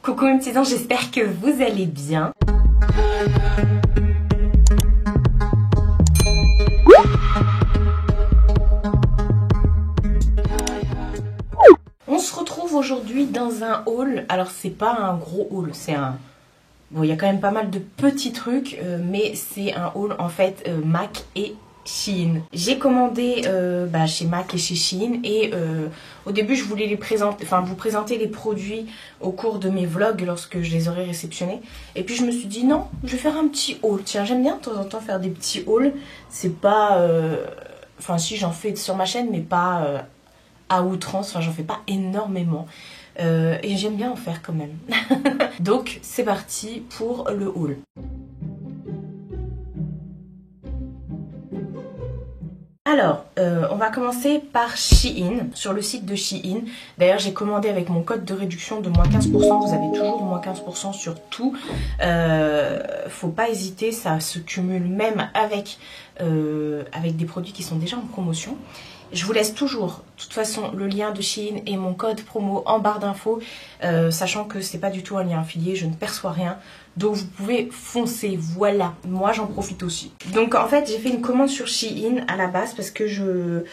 Coucou mes petits anges, j'espère que vous allez bien. On se retrouve aujourd'hui dans un haul. Alors c'est pas un gros haul, c'est un... Bon, il y a quand même pas mal de petits trucs, mais c'est un haul en fait MAC et Shein. J'ai commandé chez MAC et chez Shein et au début je voulais vous présenter les produits au cours de mes vlogs lorsque je les aurais réceptionnés. Et puis je me suis dit non, je vais faire un petit haul. Tiens, j'aime bien de temps en temps faire des petits hauls. C'est pas... Enfin si, j'en fais sur ma chaîne mais pas à outrance, enfin j'en fais pas énormément. Et j'aime bien en faire quand même. Donc c'est parti pour le haul. Alors, on va commencer par Shein, sur le site de Shein. D'ailleurs, j'ai commandé avec mon code de réduction de moins 15%. Vous avez toujours moins 15% sur tout. Faut pas hésiter, ça se cumule même avec des produits qui sont déjà en promotion. Je vous laisse toujours, de toute façon, le lien de Shein et mon code promo en barre d'infos, sachant que c'est pas du tout un lien affilié, je ne perçois rien. Donc vous pouvez foncer, voilà, moi j'en profite aussi. Donc en fait j'ai fait une commande sur Shein à la base parce que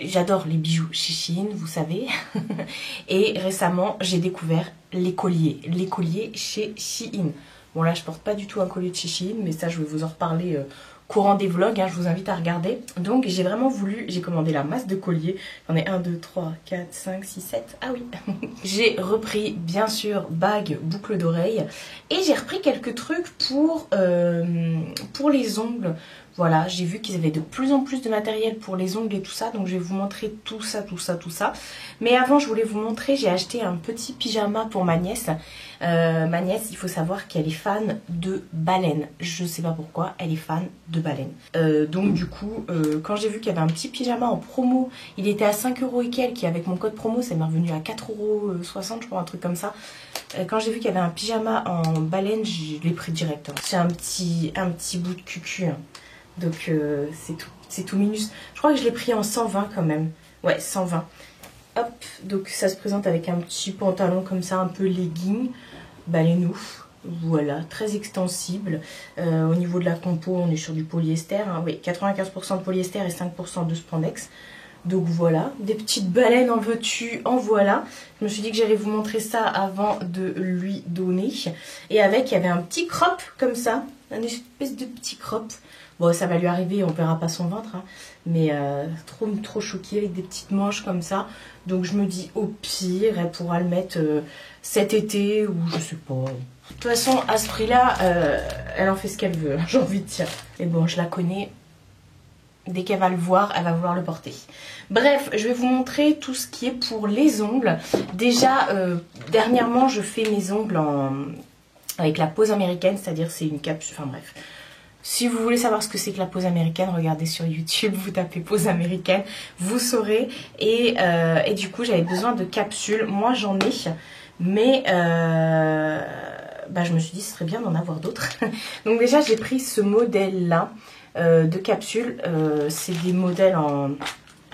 j'adore les bijoux chez Shein, vous savez. Et récemment j'ai découvert les colliers chez Shein. Bon là je porte pas du tout un collier de chez Shein, mais ça je vais vous en reparler courant des vlogs, hein, je vous invite à regarder. Donc j'ai vraiment voulu, j'ai commandé la masse de colliers. J'en ai 1, 2, 3, 4, 5, 6, 7. Ah oui. J'ai repris bien sûr bague, boucle d'oreille. Et j'ai repris quelques trucs pour les ongles. Voilà, j'ai vu qu'ils avaient de plus en plus de matériel pour les ongles et tout ça. Donc je vais vous montrer tout ça. Mais avant je voulais vous montrer, j'ai acheté un petit pyjama pour ma nièce. Ma nièce, il faut savoir qu'elle est fan de baleines. Je sais pas pourquoi, elle est fan de baleines. Donc du coup, quand j'ai vu qu'il y avait un petit pyjama en promo, il était à 5 € et quelques, et avec mon code promo, ça m'est revenu à 4,60 € je crois, un truc comme ça. Quand j'ai vu qu'il y avait un pyjama en baleine, je l'ai pris direct. Hein. C'est un petit bout de cucu. Hein. Donc c'est tout minus. Je crois que je l'ai pris en 120 quand même. Ouais, 120. Hop, donc ça se présente avec un petit pantalon comme ça, un peu legging, baleineau. Voilà, très extensible. Au niveau de la compo, on est sur du polyester. Hein. Oui, 95% de polyester et 5% de spandex. Donc voilà, des petites baleines en veux-tu, en voilà. Je me suis dit que j'allais vous montrer ça avant de lui donner. Et avec, il y avait un petit crop comme ça, un espèce de petit crop. Bon, ça va lui arriver, on verra pas son ventre, hein, mais trop chouki avec des petites manches comme ça. Donc je me dis, au pire, elle pourra le mettre cet été ou je sais pas. De toute façon, à ce prix-là, elle en fait ce qu'elle veut, j'ai envie de dire. Mais bon, je la connais. Dès qu'elle va le voir, elle va vouloir le porter. Bref, je vais vous montrer tout ce qui est pour les ongles. Déjà, dernièrement, je fais mes ongles avec la pose américaine, c'est-à-dire c'est une capsule, enfin bref. Si vous voulez savoir ce que c'est que la pose américaine, regardez sur YouTube, vous tapez pose américaine, vous saurez. Et du coup, j'avais besoin de capsules. Moi, j'en ai, mais je me suis dit ce serait bien d'en avoir d'autres. Donc déjà, j'ai pris ce modèle-là de capsules. C'est des modèles en...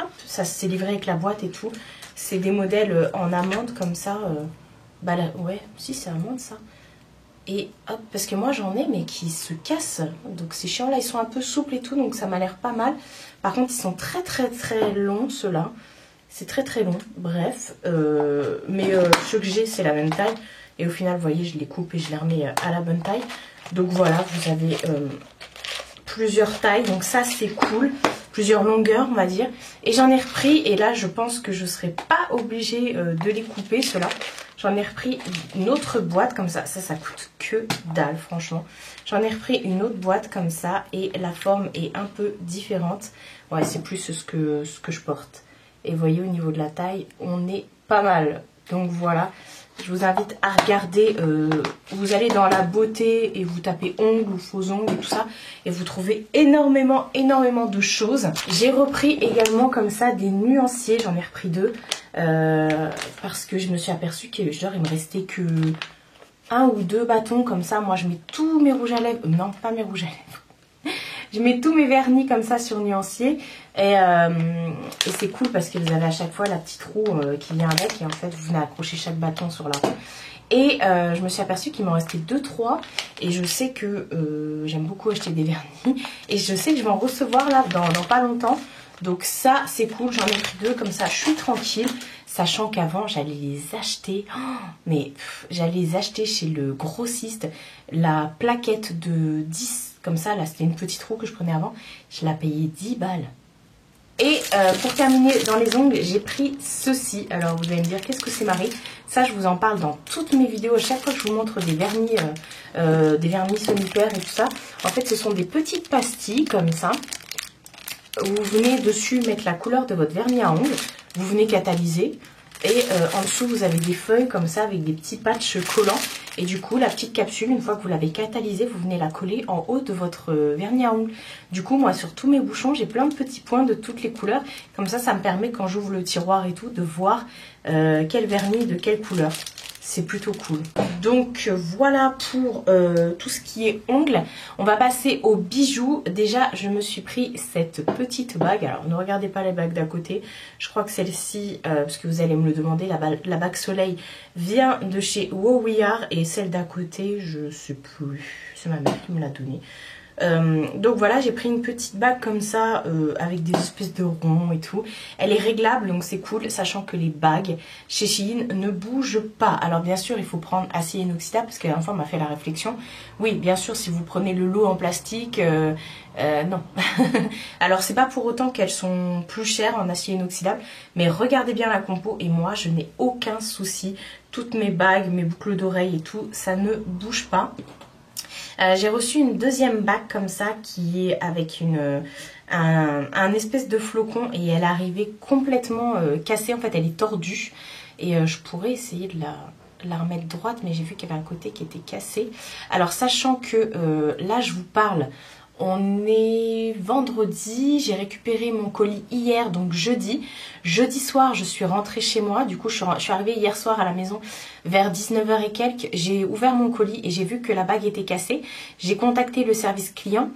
Hop, ça s'est livré avec la boîte et tout. C'est des modèles en amande comme ça. Ouais, si c'est amande ça. Et hop, parce que moi j'en ai mais qui se cassent, donc c'est chiant. Là ils sont un peu souples et tout, donc ça m'a l'air pas mal. Par contre ils sont très longs ceux-là, c'est très long. Bref, mais ceux que j'ai c'est la même taille. Et au final vous voyez je les coupe et je les remets à la bonne taille. Donc voilà, vous avez plusieurs tailles, donc ça c'est cool. Plusieurs longueurs on va dire. Et j'en ai repris, et là je pense que je serai pas obligée de les couper ceux-là. J'en ai repris une autre boîte comme ça. Ça coûte que dalle, franchement. J'en ai repris une autre boîte comme ça. Et la forme est un peu différente. Ouais, c'est plus ce que je porte. Et vous voyez, au niveau de la taille, on est pas mal. Donc voilà. Je vous invite à regarder. Vous allez dans la beauté et vous tapez ongles ou faux ongles et tout ça. Et vous trouvez énormément de choses. J'ai repris également comme ça des nuanciers. J'en ai repris 2. Parce que je me suis aperçue que genre il me restait que 1 ou 2 bâtons comme ça. Moi je mets tous mes rouges à lèvres, non pas mes rouges à lèvres, Je mets tous mes vernis comme ça sur nuancier. Et c'est cool parce que vous avez à chaque fois la petite roue qui vient avec. Et en fait, vous venez accrocher chaque bâton sur la roue. Et je me suis aperçue qu'il m'en restait 2-3. Et je sais que j'aime beaucoup acheter des vernis. Et je sais que je vais en recevoir là dans pas longtemps. Donc ça, c'est cool. J'en ai pris 2. Comme ça, je suis tranquille. Sachant qu'avant, j'allais les acheter. Mais j'allais les acheter chez le grossiste. La plaquette de 10. Comme ça, là, c'était une petite roue que je prenais avant. Je la payais 10 balles. Et pour terminer dans les ongles, j'ai pris ceci. Alors vous allez me dire, qu'est-ce que c'est Marie? Ça, je vous en parle dans toutes mes vidéos. À chaque fois que je vous montre des vernis Soniper et tout ça. En fait, ce sont des petites pastilles comme ça. Vous venez dessus mettre la couleur de votre vernis à ongles. Vous venez catalyser. Et en dessous, vous avez des feuilles comme ça avec des petits patchs collants. Et du coup, la petite capsule, une fois que vous l'avez catalysée, vous venez la coller en haut de votre vernis à ongles. Du coup, moi, sur tous mes bouchons, j'ai plein de petits points de toutes les couleurs. Comme ça me permet, quand j'ouvre le tiroir et tout, de voir quel vernis de quelle couleur. C'est plutôt cool. Donc voilà pour tout ce qui est ongles. On va passer aux bijoux. Déjà, je me suis pris cette petite bague. Alors, ne regardez pas les bagues d'à côté. Je crois que celle-ci, parce que vous allez me le demander, la bague soleil vient de chez Woweyard. Et celle d'à côté, je sais plus. C'est ma mère qui me l'a donnée. Donc voilà, j'ai pris une petite bague comme ça avec des espèces de ronds et tout. Elle est réglable, donc c'est cool, sachant que les bagues chez Shein ne bougent pas. Alors bien sûr, il faut prendre acier inoxydable parce que la dernière fois on m'a fait la réflexion. Oui, bien sûr, si vous prenez le lot en plastique, non. Alors c'est pas pour autant qu'elles sont plus chères en acier inoxydable, mais regardez bien la compo et moi je n'ai aucun souci. Toutes mes bagues, mes boucles d'oreilles et tout, ça ne bouge pas. J'ai reçu une deuxième bague comme ça qui est avec un espèce de flocon et elle est arrivée complètement cassée. En fait, elle est tordue et je pourrais essayer de la remettre droite, mais j'ai vu qu'il y avait un côté qui était cassé. Alors, sachant que là, je vous parle, on est vendredi, j'ai récupéré mon colis hier, donc jeudi. Jeudi soir, je suis rentrée chez moi. Du coup, je suis arrivée hier soir à la maison vers 19h et quelques. J'ai ouvert mon colis et j'ai vu que la bague était cassée. J'ai contacté le service client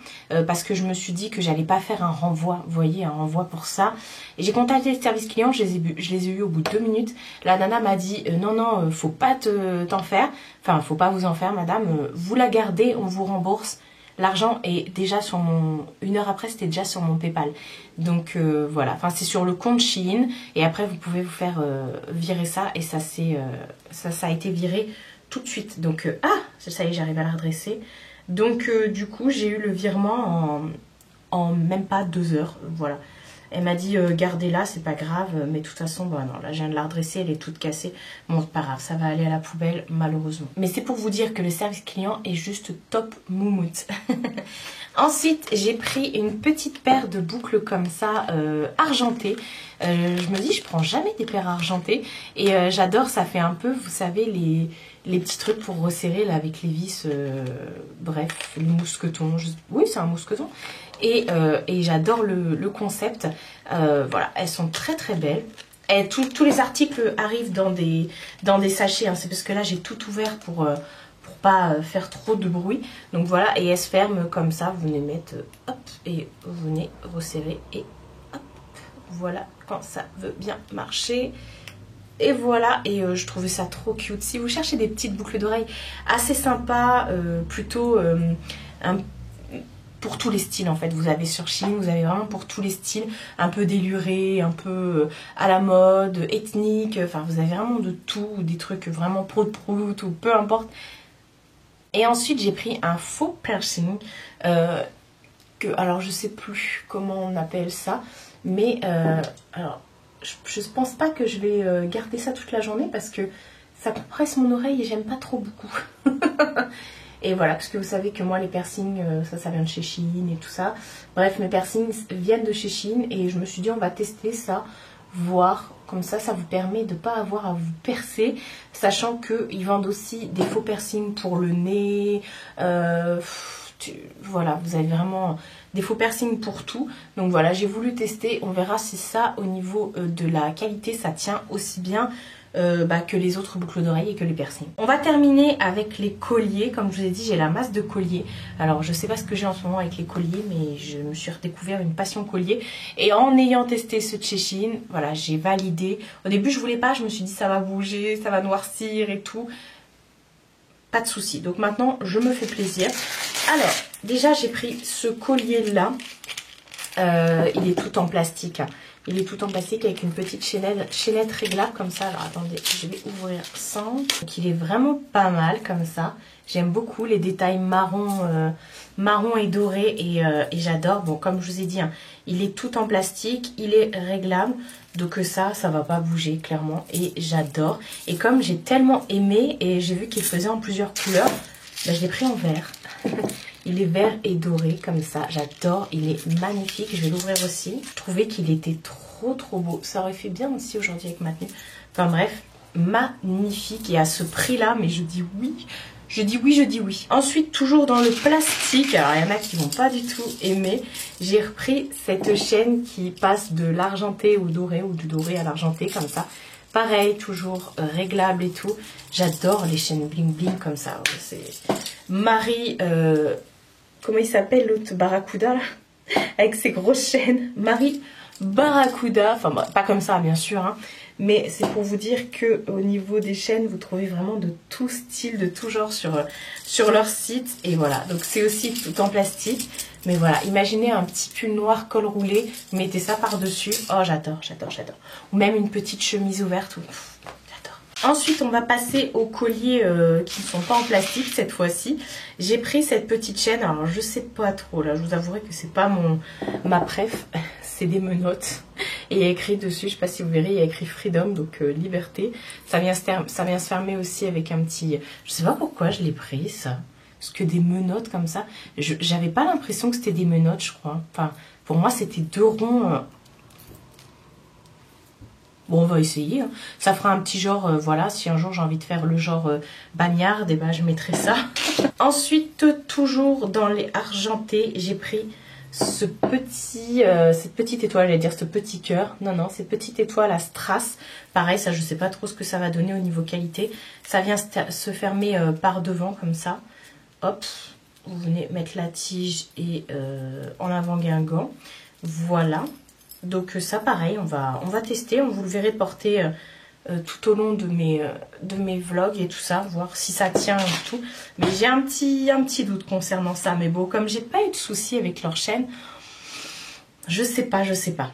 parce que je me suis dit que j'allais pas faire un renvoi. Vous voyez, un renvoi pour ça. Et j'ai contacté le service client, je les ai eus au bout de 2 minutes. La nana m'a dit non, faut pas t'en faire. Enfin, faut pas vous en faire, madame. Vous la gardez, on vous rembourse. L'argent est déjà sur mon... 1 heure après, c'était déjà sur mon Paypal. Donc voilà, enfin c'est sur le compte Shein. Et après, vous pouvez vous faire virer ça. Et ça a été viré tout de suite. Donc, ça y est, j'arrive à la redresser. Donc du coup, j'ai eu le virement en même pas 2 heures. Voilà. Elle m'a dit gardez-la, c'est pas grave, mais de toute façon, bon non, là je viens de la redresser, elle est toute cassée. Bon, c'est pas grave, ça va aller à la poubelle, malheureusement. Mais c'est pour vous dire que le service client est juste top moumoute. Ensuite, j'ai pris une petite paire de boucles comme ça, argentées. Je me dis, je prends jamais des paires argentées. Et j'adore, ça fait un peu, vous savez, les petits trucs pour resserrer là avec les vis. Bref, les mousquetons. Oui, c'est un mousqueton. Et j'adore le concept. Voilà, elles sont très très belles. Et tous les articles arrivent dans des sachets. Hein. C'est parce que là, j'ai tout ouvert pour pas faire trop de bruit. Donc voilà, et elles se ferment comme ça. Vous venez mettre, hop, et vous venez resserrer et hop. Voilà, quand ça veut bien marcher. Et voilà, et je trouvais ça trop cute. Si vous cherchez des petites boucles d'oreilles assez sympas, plutôt pour tous les styles en fait, vous avez sur Shein, vous avez vraiment pour tous les styles, un peu déluré, un peu à la mode, ethnique, enfin vous avez vraiment de tout, des trucs vraiment prout-prout ou peu importe. Et ensuite j'ai pris un faux piercing, alors je sais plus comment on appelle ça, mais alors je pense pas que je vais garder ça toute la journée parce que ça compresse mon oreille et j'aime pas trop beaucoup. Et voilà, parce que vous savez que moi les piercings, ça vient de chez Shein et tout ça. Bref, mes piercings viennent de chez Shein et je me suis dit on va tester ça, voir. Comme ça vous permet de ne pas avoir à vous percer, sachant qu'ils vendent aussi des faux piercings pour le nez. Voilà, vous avez vraiment des faux piercings pour tout. Donc voilà, j'ai voulu tester. On verra si ça, au niveau de la qualité, ça tient aussi bien que les autres boucles d'oreilles et que les piercings. On va terminer avec les colliers. Comme je vous ai dit, j'ai la masse de colliers. Alors je sais pas ce que j'ai en ce moment avec les colliers, mais je me suis redécouvert une passion collier. Et en ayant testé ce Shein, voilà, j'ai validé. Au début je voulais pas, je me suis dit ça va bouger, ça va noircir et tout. Pas de souci. Donc maintenant je me fais plaisir. Alors déjà j'ai pris ce collier là. Il est tout en plastique. Il est tout en plastique avec une petite chaînette réglable comme ça. Alors attendez, je vais ouvrir ça. Donc il est vraiment pas mal comme ça. J'aime beaucoup les détails marron et doré et j'adore. Bon, comme je vous ai dit, hein, il est tout en plastique, il est réglable. Donc ça va pas bouger clairement et j'adore. Et comme j'ai tellement aimé et j'ai vu qu'il faisait en plusieurs couleurs, bah, je l'ai pris en vert. Il est vert et doré comme ça, j'adore, il est magnifique, je vais l'ouvrir aussi. Je trouvais qu'il était trop beau, ça aurait fait bien aussi aujourd'hui avec ma tenue. Enfin bref, magnifique et à ce prix là, mais je dis oui, je dis oui. Ensuite, toujours dans le plastique, alors il y en a qui vont pas du tout aimer, j'ai repris cette chaîne qui passe de l'argenté au doré ou du doré à l'argenté comme ça. Pareil, toujours réglable et tout. J'adore les chaînes bling bling comme ça. C'est Marie, comment il s'appelle l'autre Barracuda là, avec ses grosses chaînes. Marie Barracuda, enfin bah, pas comme ça bien sûr, hein, mais c'est pour vous dire que au niveau des chaînes, vous trouvez vraiment de tout style, de tout genre sur leur site. Et voilà, donc c'est aussi tout en plastique. Mais voilà, imaginez un petit pull noir col roulé, vous mettez ça par-dessus. Oh, j'adore. Ou même une petite chemise ouverte. J'adore. Ensuite, on va passer aux colliers qui ne sont pas en plastique cette fois-ci. J'ai pris cette petite chaîne. Alors, je sais pas trop. Là, je vous avouerai que c'est pas ma préf. C'est des menottes. Et il y a écrit dessus, je sais pas si vous verrez, il y a écrit Freedom, donc liberté. Ça vient se fermer aussi avec un petit... Je sais pas pourquoi je l'ai pris, ça. Parce que des menottes comme ça, j'avais pas l'impression que c'était des menottes, je crois. Enfin, pour moi, c'était deux ronds. Bon, on va essayer. Hein. Ça fera un petit genre, voilà, si un jour j'ai envie de faire le genre bagnard, et ben je mettrai ça. Ensuite, toujours dans les argentés, j'ai pris cette petite étoile, j'allais dire ce petit cœur. Non, cette petite étoile à strass. Pareil, ça, je sais pas trop ce que ça va donner au niveau qualité. Ça vient se fermer par devant, comme ça. Hop, vous venez mettre la tige et en avant guingant. Voilà. Donc ça, pareil, on va tester. Vous le verrez porter tout au long de mes vlogs et tout ça, voir si ça tient et tout. Mais j'ai un petit doute concernant ça. Mais bon, comme j'ai pas eu de soucis avec leur chaîne, je sais pas.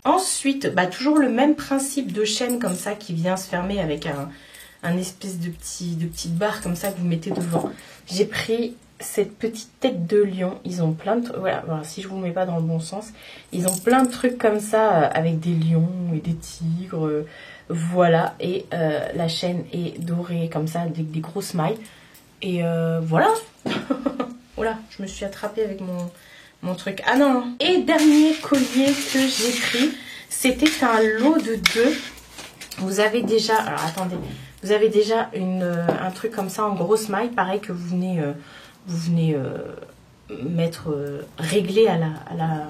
Ensuite, bah, toujours le même principe de chaîne comme ça qui vient se fermer avec un espèce de petite barre comme ça que vous mettez devant. J'ai pris cette petite tête de lion. Ils ont plein de trucs. Voilà, si je vous mets pas dans le bon sens, ils ont plein de trucs comme ça avec des lions et des tigres. Voilà, et la chaîne est dorée comme ça avec des grosses mailles. Et voilà. Voilà, je me suis attrapée avec mon truc. Ah non. Et dernier collier que j'ai pris, c'était un lot de 2. Vous avez déjà, alors attendez, vous avez déjà un truc comme ça en grosse maille, pareil que vous venez mettre, régler à la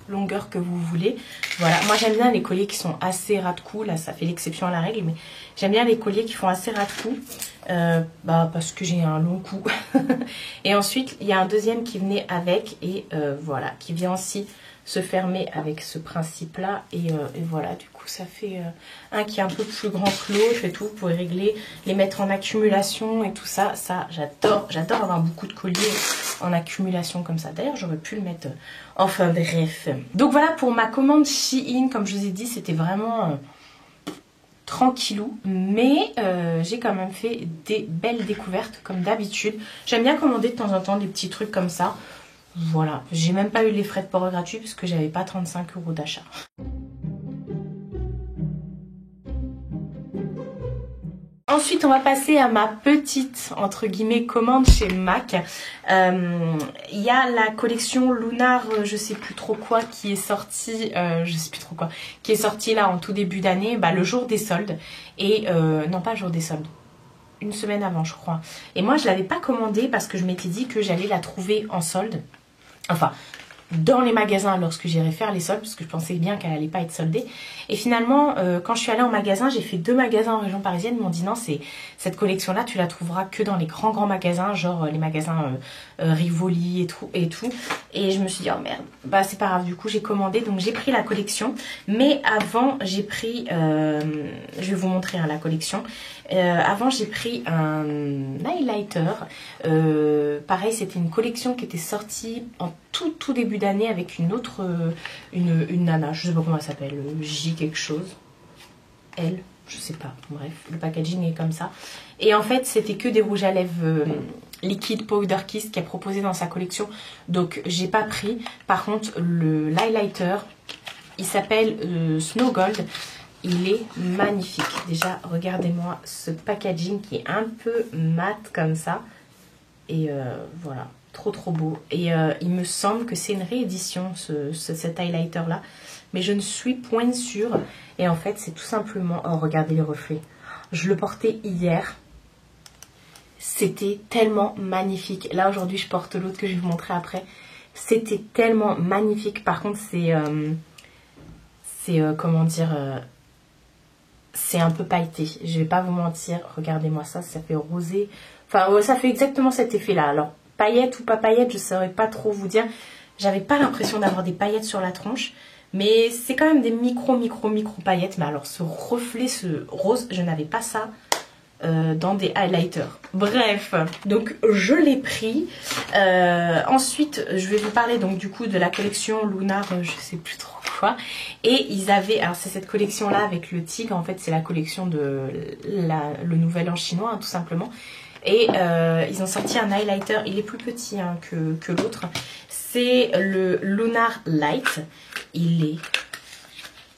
longueur que vous voulez. Voilà, moi j'aime bien les colliers qui sont assez ras de cou, là ça fait l'exception à la règle, mais j'aime bien les colliers qui font assez ras de cou, parce que j'ai un long cou. Et ensuite il y a un deuxième qui venait avec, et voilà, qui vient aussi se fermer avec ce principe là, et voilà, du coup ça fait un qui est un peu plus grand que l'autre et tout. Vous pouvez régler, les mettre en accumulation et tout ça. Ça j'adore avoir beaucoup de colliers en accumulation comme ça. D'ailleurs j'aurais pu le mettre, enfin bref. Donc voilà pour ma commande Shein. Comme je vous ai dit, c'était vraiment tranquillou, mais j'ai quand même fait des belles découvertes comme d'habitude. J'aime bien commander de temps en temps des petits trucs comme ça. Voilà, j'ai même pas eu les frais de port gratuits parce que j'avais pas 35 € d'achat. Ensuite, on va passer à ma petite, entre guillemets, commande chez MAC. Il y a la collection Lunar, je sais plus trop quoi, qui est sortie, qui est sortie là en tout début d'année, le jour des soldes. Et, non pas le jour des soldes, une semaine avant je crois. Et moi je l'avais pas commandée parce que je m'étais dit que j'allais la trouver en solde. Enfin, dans les magasins lorsque j'irai faire les soldes, parce que je pensais bien qu'elle allait pas être soldée. Et finalement, quand je suis allée en magasin, j'ai fait 2 magasins en région parisienne, ils m'ont dit non, cette collection-là, tu la trouveras que dans les grands magasins, genre les magasins Rivoli et tout. Et je me suis dit, oh merde, bah c'est pas grave, du coup j'ai commandé, donc j'ai pris la collection. Mais avant, j'ai pris, je vais vous montrer hein, la collection. Avant, j'ai pris un highlighter. Pareil, c'était une collection qui était sortie en tout début d'année avec une autre, une nana, je sais pas comment elle s'appelle, J quelque chose, elle, je sais pas, bref, le packaging est comme ça. Et en fait, c'était que des rouges à lèvres liquide Powder Kiss qui a proposé dans sa collection, donc j'ai pas pris. Par contre, l'highlighter, il s'appelle Snow Gold. Il est magnifique. Déjà, regardez-moi ce packaging qui est un peu mat comme ça. Et voilà, trop beau. Et il me semble que c'est une réédition, cet highlighter-là. Mais je ne suis point sûre. Et en fait, c'est tout simplement... Oh, regardez les reflets. Je le portais hier. C'était tellement magnifique. Là, aujourd'hui, je porte l'autre que je vais vous montrer après. C'était tellement magnifique. Par contre, c'est... comment dire... c'est un peu pailleté, je vais pas vous mentir, regardez-moi ça, ça fait rosé, enfin ça fait exactement cet effet là. Alors paillettes ou pas paillettes, je saurais pas trop vous dire, j'avais pas l'impression d'avoir des paillettes sur la tronche, mais c'est quand même des micro paillettes. Mais alors ce reflet, ce rose, je n'avais pas ça dans des highlighters. Bref, donc je l'ai pris. Ensuite, je vais vous parler donc du coup de la collection Lunar, je sais plus trop quoi. Et ils avaient, alors c'est cette collection là avec le tigre, en fait c'est la collection de le nouvel an chinois hein, tout simplement. Et ils ont sorti un highlighter, il est plus petit hein, que l'autre. C'est le Lunar Light. Il est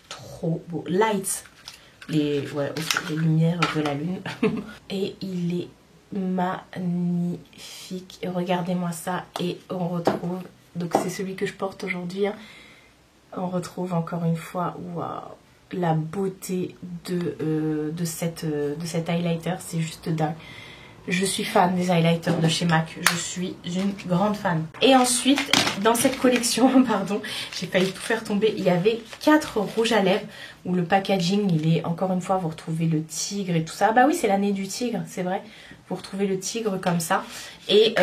trop beau. Light, les lumières de la lune. Et il est magnifique. Regardez-moi ça. Et on retrouve, donc c'est celui que je porte aujourd'hui hein. On retrouve encore une fois, waouh, la beauté de cet highlighter, c'est juste dingue. Je suis fan des highlighters de chez MAC, je suis une grande fan. Et ensuite, dans cette collection, pardon, j'ai failli tout faire tomber, il y avait 4 rouges à lèvres, où le packaging, il est, encore une fois, vous retrouvez le tigre et tout ça. Bah oui, c'est l'année du tigre, c'est vrai. Vous retrouvez le tigre comme ça. Et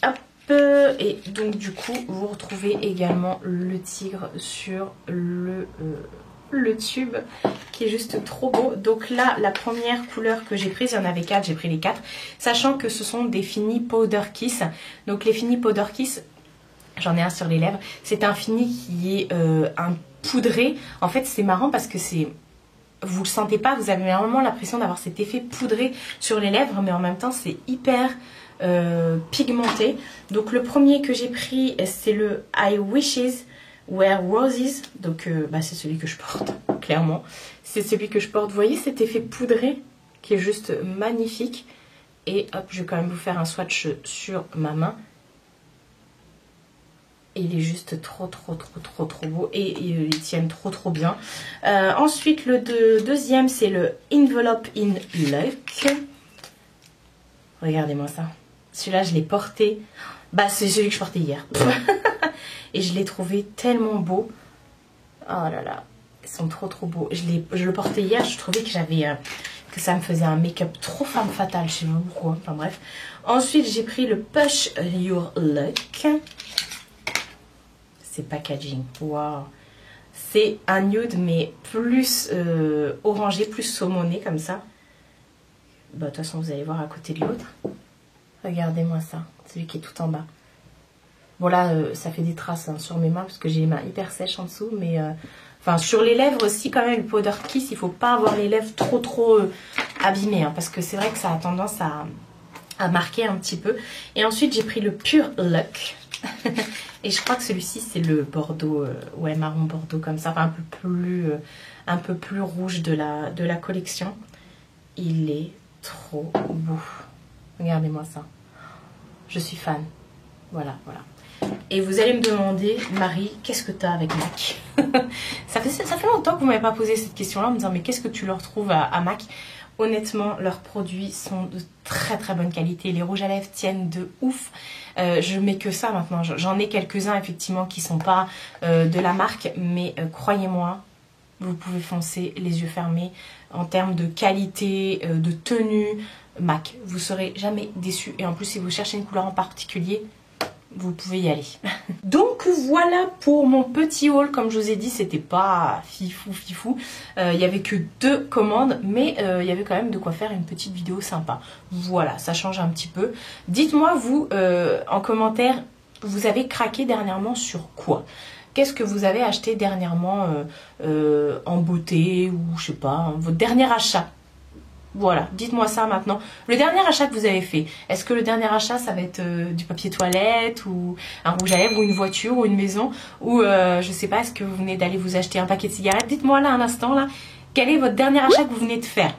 hop. Et donc du coup vous retrouvez également le tigre sur le tube qui est juste trop beau. Donc là la première couleur que j'ai prise, il y en avait 4, j'ai pris les 4, sachant que ce sont des Fini Powder Kiss. Donc les Fini Powder Kiss, j'en ai un sur les lèvres, c'est un fini qui est un poudré. En fait c'est marrant parce que c'est... Vous le sentez pas, vous avez vraiment l'impression d'avoir cet effet poudré sur les lèvres, mais en même temps c'est hyper pigmenté. Donc le premier que j'ai pris c'est le I Wishes Were Roses. Donc c'est celui que je porte, clairement. C'est celui que je porte. Vous voyez cet effet poudré qui est juste magnifique. Et hop, je vais quand même vous faire un swatch sur ma main. Et il est juste trop beau et ils tiennent trop bien. Ensuite le deuxième c'est le Envelope in Luck. Regardez-moi ça. Celui-là je l'ai porté. Bah c'est celui que je portais hier. Et je l'ai trouvé tellement beau. Oh là là, ils sont trop beaux. Je le portais hier, je trouvais que que ça me faisait un make-up trop femme fatale, je sais pas pourquoi. Enfin bref. Ensuite j'ai pris le Push Your Luck. C'est packaging, waouh. C'est un nude mais plus orangé, plus saumoné comme ça. Bah, de toute façon vous allez voir à côté de l'autre. Regardez-moi ça, celui qui est tout en bas. Bon là ça fait des traces hein, sur mes mains parce que j'ai les mains hyper sèches en dessous. Mais enfin sur les lèvres aussi quand même, le Powder Kiss, il faut pas avoir les lèvres trop abîmées. Hein, parce que c'est vrai que ça a tendance à marquer un petit peu. Et ensuite j'ai pris le Pure Luck. Et je crois que celui-ci c'est le bordeaux, ouais marron bordeaux comme ça, enfin un peu plus rouge de la collection. Il est trop beau. Regardez-moi ça. Je suis fan. Voilà. Et vous allez me demander, Marie, qu'est-ce que tu as avec MAC? ça fait longtemps que vous ne m'avez pas posé cette question-là, en me disant, mais qu'est-ce que tu leur trouves à MAC? Honnêtement, leurs produits sont de très très bonne qualité. Les rouges à lèvres tiennent de ouf. Je mets que ça maintenant. J'en ai quelques-uns effectivement qui sont pas de la marque, mais croyez-moi, vous pouvez foncer les yeux fermés. En termes de qualité, de tenue, MAC, vous serez jamais déçus. Et en plus, si vous cherchez une couleur en particulier, vous pouvez y aller. Donc voilà pour mon petit haul. Comme je vous ai dit, c'était pas fifou. Il y avait que 2 commandes, mais il y avait quand même de quoi faire une petite vidéo sympa. Voilà, ça change un petit peu. Dites-moi vous en commentaire, vous avez craqué dernièrement sur quoi? Qu'est-ce que vous avez acheté dernièrement en beauté ou je sais pas, votre dernier achat? Voilà, dites-moi ça maintenant. Le dernier achat que vous avez fait, est-ce que le dernier achat, ça va être du papier toilette ou un rouge à lèvres ou une voiture ou une maison ou je sais pas, est-ce que vous venez d'aller vous acheter un paquet de cigarettes? Dites-moi là un instant, là, quel est votre dernier achat que vous venez de faire?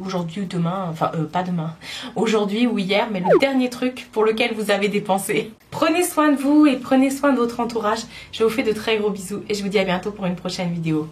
Aujourd'hui ou demain, enfin pas demain, aujourd'hui ou hier, mais le dernier truc pour lequel vous avez dépensé. Prenez soin de vous et prenez soin de votre entourage. Je vous fais de très gros bisous et je vous dis à bientôt pour une prochaine vidéo.